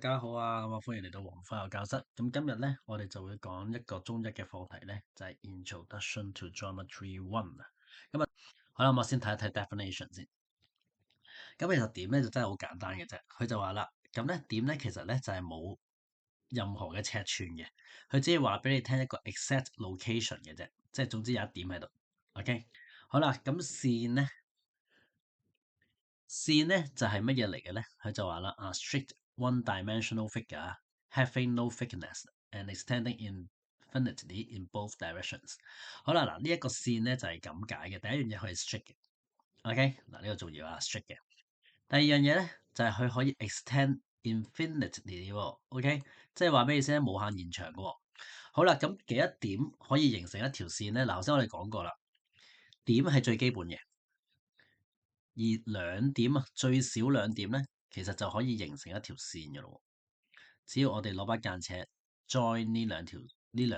大家好啊，歡迎嚟到黃花教室。咁今日咧，我哋就會講一個中一嘅課題咧，就係 Introduction to Geometry One 啊。咁啊，好啦，我先睇一睇 definition 先。咁其實點咧就真係好簡單嘅啫。佢就話啦，咁咧點咧其實咧就係冇任何嘅尺寸嘅，佢只係話俾你聽一個 exact location 嘅啫，即係總之有一點喺度。OK，好啦，咁線咧就係乜嘢嚟嘅咧？佢就話啦，啊 strict one-dimensional figure having no thickness and extending infinitely in both directions。好啦，嗱呢一個線咧就係咁解嘅。第一樣嘢佢係 strict 嘅，OK 嗱呢個重要啊 strict 嘅。第二樣嘢咧就係佢可以 extend infinitely 喎，OK 即係話咩意思咧？無限延長嘅喎。好啦，咁幾多點可以形成一條線咧？嗱頭先我哋講過啦，點係最基本嘅。而兩點啊，最少兩點咧，其實就可以形成一條線嘅咯。只要我哋攞把間尺 join 呢兩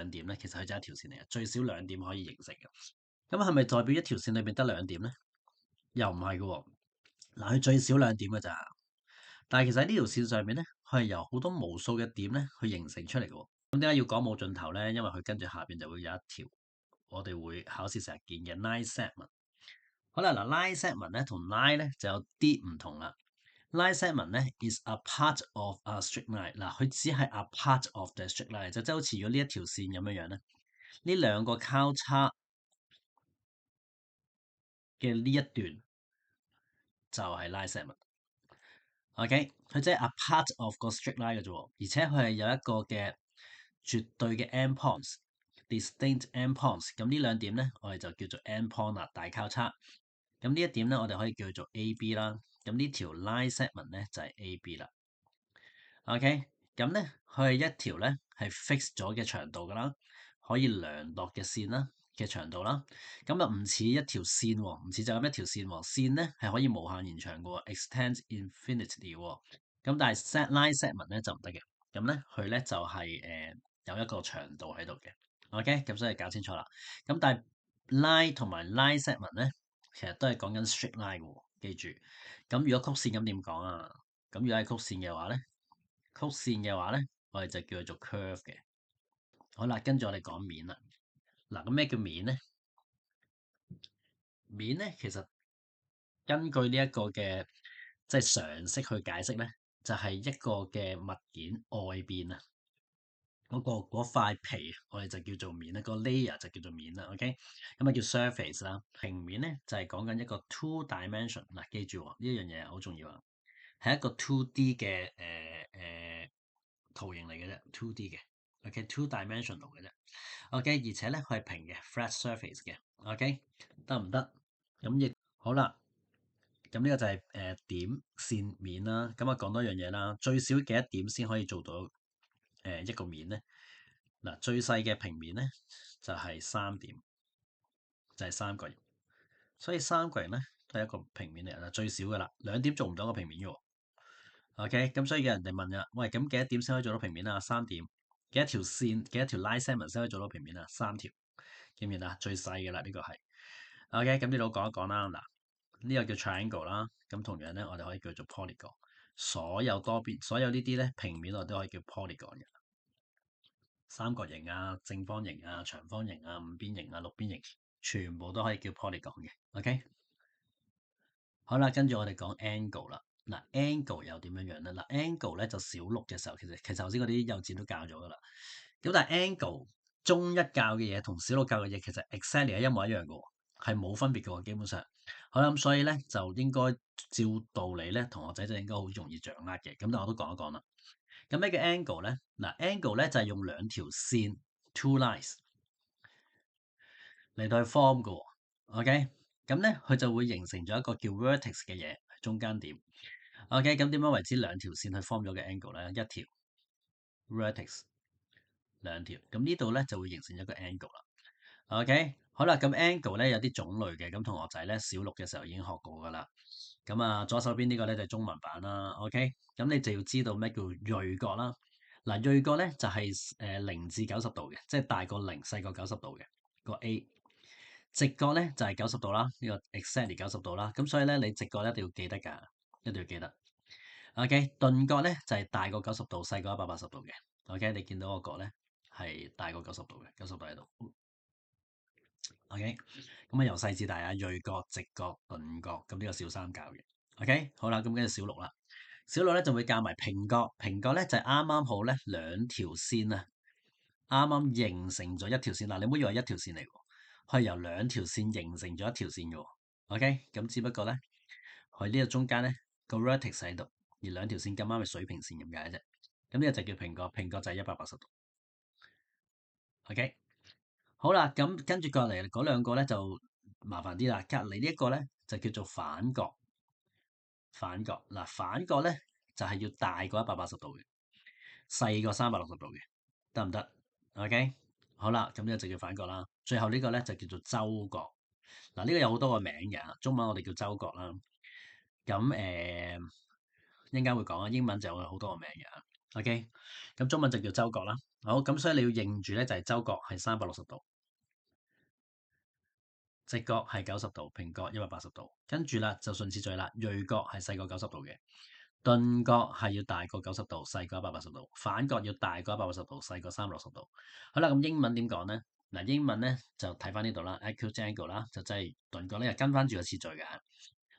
點咧，其實佢就係一條線嚟嘅。最少兩點可以形成嘅。咁係咪代表一條線裏邊得兩點咧？又唔係嘅喎。嗱，佢最少兩點嘅咋。但係其實喺呢條線上面咧，佢係由好多無數嘅點咧去形成出嚟嘅喎。咁點解要講冇盡頭咧？因為佢跟住下邊就會有一條我哋會考試成日見嘅 line segment。好啦，嗱 line segment 咧同 line 咧就有啲唔同啦。Line segment 咧 is a part of a straight line。嗱，佢只係 a part of the straight line，就即係好似如果呢一條線咁樣樣咧，呢兩個交叉嘅呢一段就係 line segment。OK，佢即係 a part of 個 straight line 嘅啫喎，而且佢係有一個嘅絕對嘅 endpoints，distinct endpoints。咁呢兩點咧，我哋就叫做 endpoint 啦，大交叉。咁呢一點咧，我哋可以叫做 AB 啦。咁呢條 line segment 咧就係 AB 啦。OK，咁咧佢係一條咧係 fix 咗嘅長度噶啦，可以量度嘅線啦嘅長度啦。咁啊唔似一條線喎，唔似就咁一條線喎。線咧係可以無限延長嘅喎，extend infinitely 喎。咁但係 line segment 咧就唔得嘅。咁咧佢咧就係有一個長度喺度嘅。OK，咁所以搞清楚啦。咁但係 line 同埋 line segment 咧，其實都係講緊 straight line 嘅喎，記住。咁如果曲線咁點講啊？咁如果係曲線嘅話咧？曲線嘅話咧，我哋就叫佢做 curve 嘅。好啦，跟住我哋講面啦。嗱，咁咩叫面咧？面咧，其實根據呢一個嘅即係常識去解釋咧，就係一個嘅物件外邊啊，嗰塊皮，我哋就叫做面啦，個 layer 就叫做面啦。OK，咁啊叫 surface 啦。平面咧就係講緊一個 two dimension。嗱，記住呢一樣嘢好重要啊，係一個 2D 嘅圖形嚟嘅啫，2D 嘅。OK，two dimensional 嘅啫。OK，而且咧佢係平嘅 flat surface 嘅。OK，得唔得？咁亦好啦。咁呢個就係點線面啦。咁啊講多樣嘢啦，最少幾多點先可以做到一個面咧？嗱，最細嘅平面咧就係3點，就係三角形。所以三角形咧都係一個平面嚟啦，最少噶啦，兩點做唔到個平面嘅喎。OK，咁所以有人哋問啊，喂，咁幾多點先可以做到平面啊？3點。幾多條線？幾多條 line segment 先可以做到平面啊？3條。見唔見啊？最細嘅啦，呢個係。OK，咁呢度講一講啦。嗱，呢個叫 triangle 啦。咁同樣咧，我哋可以叫做 polygon。所有多邊，所有呢啲咧平面我都可以叫 polygon 嘅。三角形啊、正方形啊、長方形啊、五邊形啊、六邊形，全部都可以叫 polygon 嘅。OK，好啦，跟住我哋講 angle 啦。嗱，angle 又點樣樣咧？嗱，angle 咧就小六嘅時候，其實頭先嗰啲幼稚都教咗噶啦。咁但係 angle 中一教嘅嘢同小六教嘅嘢其實 exactly 係一模一樣嘅喎，係冇分別嘅喎，基本上。好啦，咁所以咧就應該照道理咧，同學仔就應該好容易掌握嘅。咁但係我都講一講啦。咁咩叫 angle 咧？嗱，angle 咧就係用兩條線 two lines 嚟到去 form 嘅喎。OK，咁咧佢就會形成咗一個叫 vertex 嘅嘢，中間點。OK，咁點樣為之兩條線去 form 咗嘅 angle 咧？一條 vertex，兩條，咁呢度咧就會形成一個 angle 啦。OK，好啦，咁 angle 咧有啲種類嘅，咁同學仔咧小六嘅時候已經學過噶啦。咁啊，左手邊呢個咧就係中文版啦。OK，咁你就要知道咩叫銳角啦。嗱，銳角咧就係0至90度嘅，即係大過0，細過90度嘅個 A。直角咧就係90度啦，呢個 exactly 90度啦。咁所以咧你直角一定要記得㗎，一定要記得。OK，鈍角咧就係大過90度，細過180度嘅。OK，你見到個角咧係大過90度嘅，90度喺度。OK，咁啊由細至大啊，銳角、直角、鈍角，咁呢個小三教嘅。OK，好啦，咁跟住小六啦，小六咧就會教埋平角，平角咧就係啱啱好咧兩條線啊，啱啱形成咗一條線。嗱，你唔好以為一條線嚟喎，係由兩條線形成咗一條線嘅喎。OK，咁只不過咧，佢呢個中間咧個 vertex 喺度，而兩條線咁啱係水平線咁解啫。咁呢個就叫平角，平角就係180度。OK，好啦，咁跟住過嚟嗰兩個咧就麻煩啲啦。隔離呢一個咧就叫做反角，反角嗱，反角咧就係要大過180度嘅，細過360度嘅，得唔得？OK，好啦，咁呢個就叫反角啦。最後呢個咧就叫做周角。嗱，呢個有好多個名嘅，中文我哋叫周角啦。咁一陣間會講啊，英文就有好多個名嘅。OK，咁中文就叫周角啦。好，咁所以你要認住咧，就係周角係360度，直角係90度，平角180度。跟住啦，就順次序啦。銳角係細過90度嘅，鈍角係要大過90度，細過180度。反角要大過180度，細過360度。好啦，咁英文點講咧？嗱，英文咧就睇翻呢度啦，acute angle 啦，就即係鈍角咧，又跟翻住個次序嘅。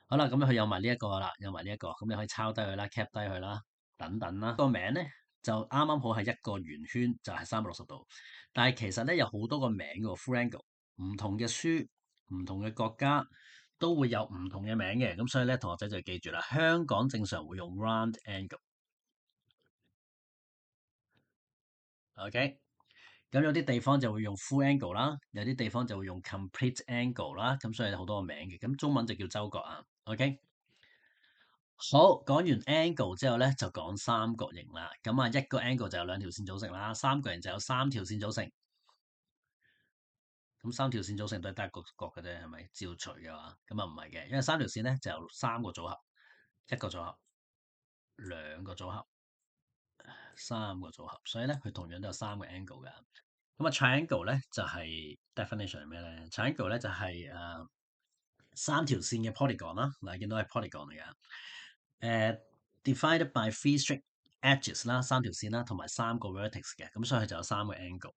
好啦，咁佢有埋呢一個啦，有埋呢一個，咁你可以抄低佢啦，cap 低佢啦，等等啦。個名咧就啱啱好係一個圓圈，就係360度。但係其實咧有好多個名嘅喎，full angle，唔同嘅書、唔同嘅國家都會有唔同嘅名嘅。咁所以咧，同學仔就記住啦，香港正常會用 round angle，OK？咁有啲地方就會用 full angle 啦，有啲地方就會用 complete angle 啦。咁所以好多個名嘅。咁中文就叫周角啊，OK？好，講完 angle 之後咧，就講三角形啦。咁啊，一個 angle 就有兩條線組成啦，三角形就有三條線組成。咁三條線組成都係得一個角嘅啫，係咪？照除嘅話，咁啊唔係嘅，因為三條線咧就有三個組合，一個組合、兩個組合、三個組合，所以咧佢同樣都有三個 angle 嘅。咁啊，triangle 咧就係 definition 係咩咧？triangle 咧就係三條線嘅 polygon 啦，嗱，見到係 polygon 嚟㗎。divided by three straight edges 啦，三條線啦，同埋三個 vertex 嘅，咁所以佢就有三個 angle。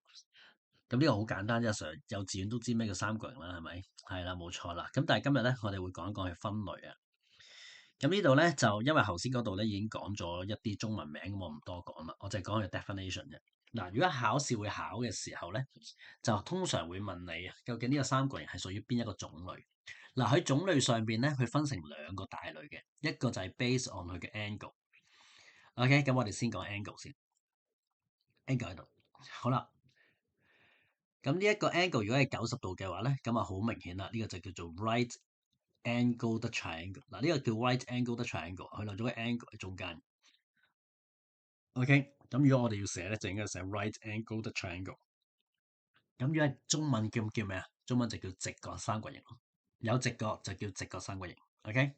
咁呢個好簡單啫，上幼稚園都知咩叫三角形啦，係咪？係啦，冇錯啦。咁但係今日咧，我哋會講一講佢分類啊。咁呢度咧就因為頭先嗰度咧已經講咗一啲中文名，咁我唔多講啦，我就係講佢 definition 嘅。嗱，如果考試會考嘅時候咧，就通常會問你啊，究竟呢個三角形係屬於邊一個種類？嗱，喺種類上邊咧，佢分成兩個大類嘅，一個就係 based on 佢嘅 angle。OK，咁我哋先講 angle 先，angle 喺度。好啦，咁呢一個 angle 如果係90度嘅話咧，咁啊好明顯啦，呢個就叫做 right angled triangle。嗱，呢個叫 right angled triangle，佢留咗個 angle 喺中間。OK，咁如果我哋要寫咧，就應該寫 right angled triangle。咁如果係中文叫咩啊？中文就叫直角三角形咯，有直角就叫直角三角形。OK，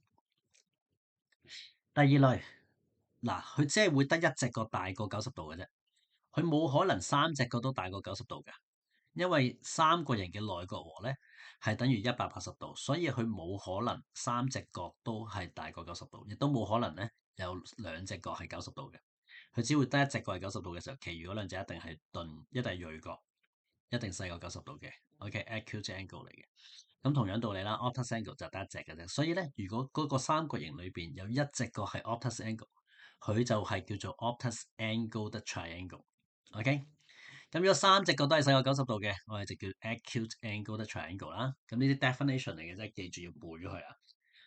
第二類。嗱，佢只係會得一隻角大過90度嘅啫，佢冇可能三隻角都大過90度嘅，因為三角形嘅內角和咧係等於180度，所以佢冇可能三隻角都係大過90度，亦都冇可能咧有兩隻角係90度嘅，佢只會得一隻角係90度嘅時候，其餘嗰兩隻一定係鈍，一定係銳角，一定細過90度嘅。OK，acute angle 嚟嘅。咁同樣道理啦，obtuse angle 就得一隻嘅啫，所以咧，如果嗰個三角形裏邊有一隻角係 obtuse angle，佢就係叫做 obtuse angled triangle。OK，咁如果三隻角都係細過90度嘅，我哋就叫 acute angled triangle 啦。咁呢啲 definition 嚟嘅啫，記住要背咗佢啊。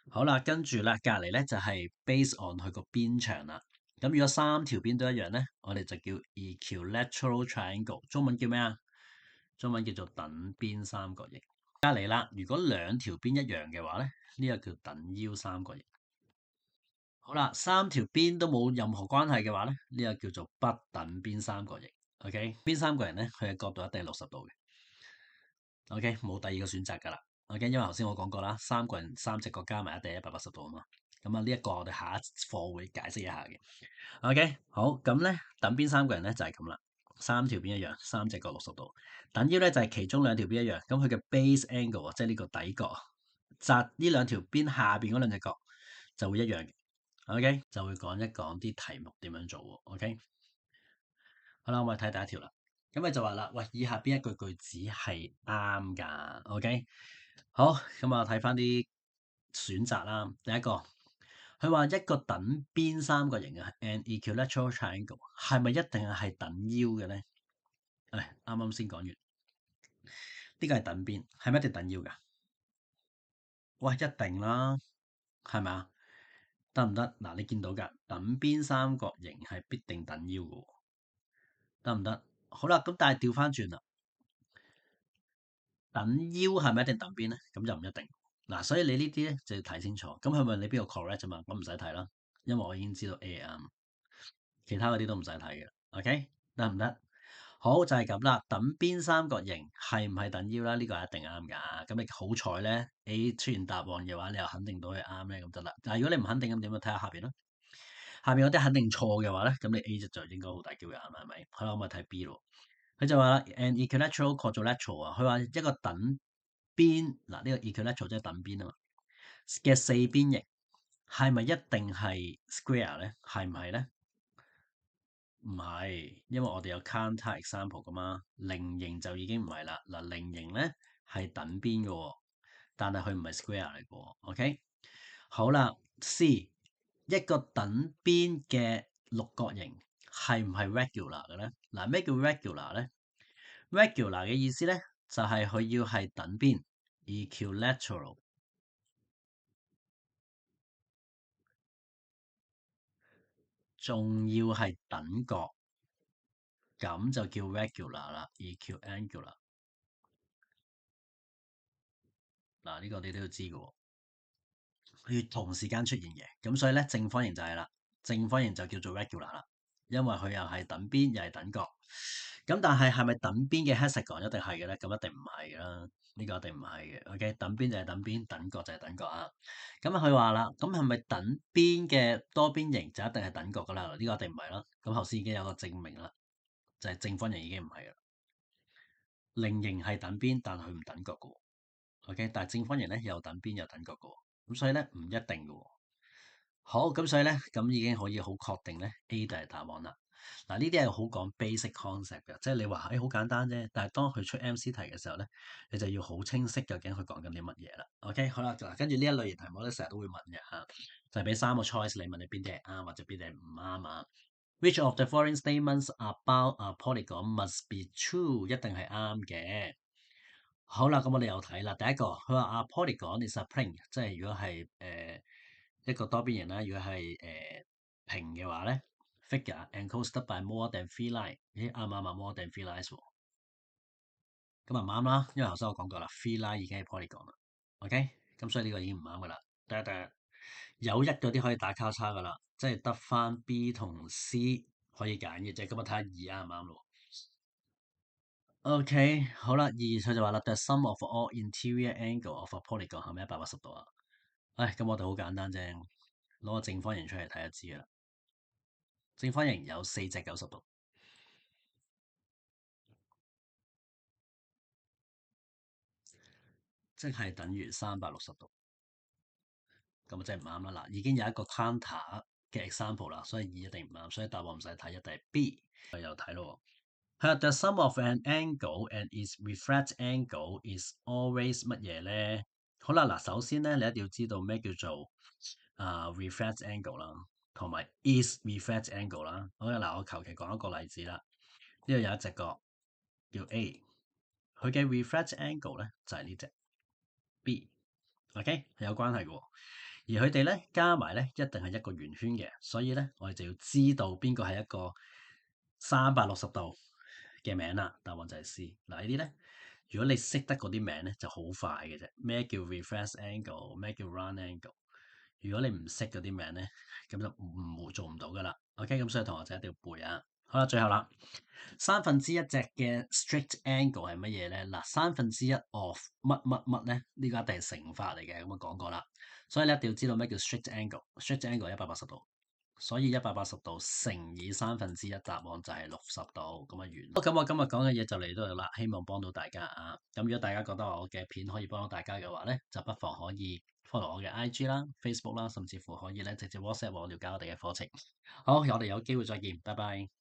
好啦，跟住啦，隔離咧就係 based on 佢個邊長啦。咁如果三條邊都一樣咧，我哋就叫 equilateral triangle。中文叫咩啊？中文叫做等邊三角形。隔離啦，如果兩條邊一樣嘅話咧，呢個叫等腰三角形。好啦，三條邊都冇任何關係嘅話咧，呢個叫做不等邊三角形。OK，邊三角形咧，佢嘅角度一定係60度嘅。OK，冇第二個選擇㗎啦。OK，因為頭先我講過啦，三角形三隻角加埋一定係180度啊嘛。咁啊，呢一個我哋下一課會解釋一下嘅。OK，好，咁咧等邊三角形咧就係咁啦，三條邊一樣，三隻角60度。等腰咧就係其中兩條邊一樣，咁佢嘅 base angle 即係呢個底角，擲呢兩條邊下邊嗰兩隻角就會一樣嘅。OK 就會講一講啲題目點樣做喎。OK 好啦，我哋睇第一條啦。咁你就話啦，喂，以下邊一句句子係啱㗎？OK 好，咁啊睇翻啲選擇啦。第一個，佢話一個等邊三角形啊，an equilateral triangle 係咪一定係等腰嘅咧？誒，啱啱先講完，呢個係等邊，係咪一定等腰㗎？喂，一定啦，係咪啊？得唔得？嗱，你見到㗎，等邊三角形係必定等腰嘅喎，得唔得？好啦，咁但係調翻轉啦，等腰係咪一定等邊咧？咁就唔一定。嗱，所以你呢啲咧就要睇清楚。咁佢問你邊個 correct 啫嘛？我唔使睇啦，因為我已經知道 A 啱，其他嗰啲都唔使睇嘅。OK，得唔得？好就係咁啦。等邊三角形係唔係等腰啦？呢個係一定啱㗎。咁你好彩咧，A 出現答案嘅話，你又肯定到佢啱咧，咁得啦。但係如果你唔肯定咁點啊？睇下下邊咯。下面有啲肯定錯嘅話咧，咁你 A 就應該好大機會啱啦，係咪？好啦，我咪睇 B 咯。佢就話啦，an equilateral quadrilateral 啊，佢話一個等邊嗱，呢個 equilateral 即係等邊啊嘛嘅四邊形係咪一定係 square 咧？係唔係咧？唔係，因為我哋有 counter example 噶嘛，菱形就已經唔係啦。嗱，菱形咧係等邊嘅喎，但係佢唔係 square 嚟嘅喎。OK，好啦，C 一個等邊嘅六角形係唔係 regular 嘅咧？嗱，咩叫 regular 咧？regular 嘅意思咧就係佢要係等邊 equilateral，仲要係等角，咁就叫 regular 啦，equiangular。嗱，呢個你都要知嘅喎。佢要同時間出現嘅，咁所以咧正方形就係啦，正方形就叫做 regular 啦，因為佢又係等邊又係等角。咁但係係咪等邊嘅 hexagon 一定係嘅咧？咁一定唔係啦，呢個一定唔係嘅。OK，等邊就係等邊，等角就係等角啊。咁佢話啦，咁係咪等邊嘅多邊形就一定係等角噶啦？呢個一定唔係啦。咁頭先已經有個證明啦，就係正方形已經唔係啦。菱形係等邊，但佢唔等角嘅喎。OK，但係正方形咧又等邊又等角嘅喎。咁所以咧唔一定嘅喎。好，咁所以咧，咁已經可以好確定咧，A 就係答案啦。嗱，呢啲係好講 basic concept 嘅，即係你話誒好簡單啫，但係當佢出 MC 題嘅時候咧，你就要好清晰究竟佢講緊啲乜嘢啦。OK，好啦，嗱，跟住呢一類型題目咧，成日都會問嘅嚇，就係俾三個 choice 你問你邊啲係啱或者邊啲係唔啱啊。Which of the following statements about a polygon must be true？一定係啱嘅。好啦，咁我哋又睇啦。第一個，佢話啊，polygon is a plane，即係如果係一個多邊形啦，如果係平嘅話咧，figure enclosed by more than three line，咦啱唔啱啊？more than three lines 喎，咁啊唔啱啦，因為頭先我講過啦，three line 已經係 polygon 啦。OK，咁所以呢個已經唔啱噶啦。得有一嗰啲可以打交叉噶啦，即係得翻 B 同 C 可以揀嘅啫。咁我睇下二啱唔啱咯。OK，好啦，二佢就話啦，the sum of all interior angle of a polygon 係咪180度啊？唉，咁我哋好簡單啫，攞個正方形出嚟睇就知啦。正方形有四隻90度，即係等於360度。咁啊真係唔啱啦。嗱，已經有一個 counter 嘅 example 啦，所以二一定唔啱，所以答案唔使睇，一定係 B。我又睇咯。佢話 the sum of an angle and its refract angle is always 乜嘢咧？好啦，嗱，首先咧，你一定要知道咩叫做refract angle 啦，同埋 is refract angle 啦。好啦，嗱，我求其講一個例子啦。呢度有一隻角叫 A，佢嘅 refract angle 咧就係呢隻 B，OK 係有關係嘅喎。而佢哋咧加埋咧一定係一個圓圈嘅，所以咧我哋就要知道邊個係一個360度嘅名啦。答案就係 C。嗱，呢啲咧，如果你識得嗰啲名咧就好快嘅啫。咩叫 refract angle？咩叫 round angle？如果你唔識嗰啲名咧，咁就唔做唔到噶啦。OK，咁所以同學仔一定要背啊。好啦，最後啦，三分之一隻嘅 strict angle 係乜嘢咧？嗱，三分之一 of 乜乜乜咧？呢個一定係乘法嚟嘅，咁我講過啦。所以你一定要知道咩叫 strict angle。strict angle 180度，所以180度乘以1/3，答案就係60度，咁啊完。好，咁我今日講嘅嘢就嚟到度啦，希望幫到大家啊。咁如果大家覺得我嘅片可以幫到大家嘅話咧，就不妨可以 follow 我嘅 IG 啦、Facebook 啦，甚至乎可以咧直接 WhatsApp 我了解我哋嘅課程。好，我哋有機會再見，拜拜。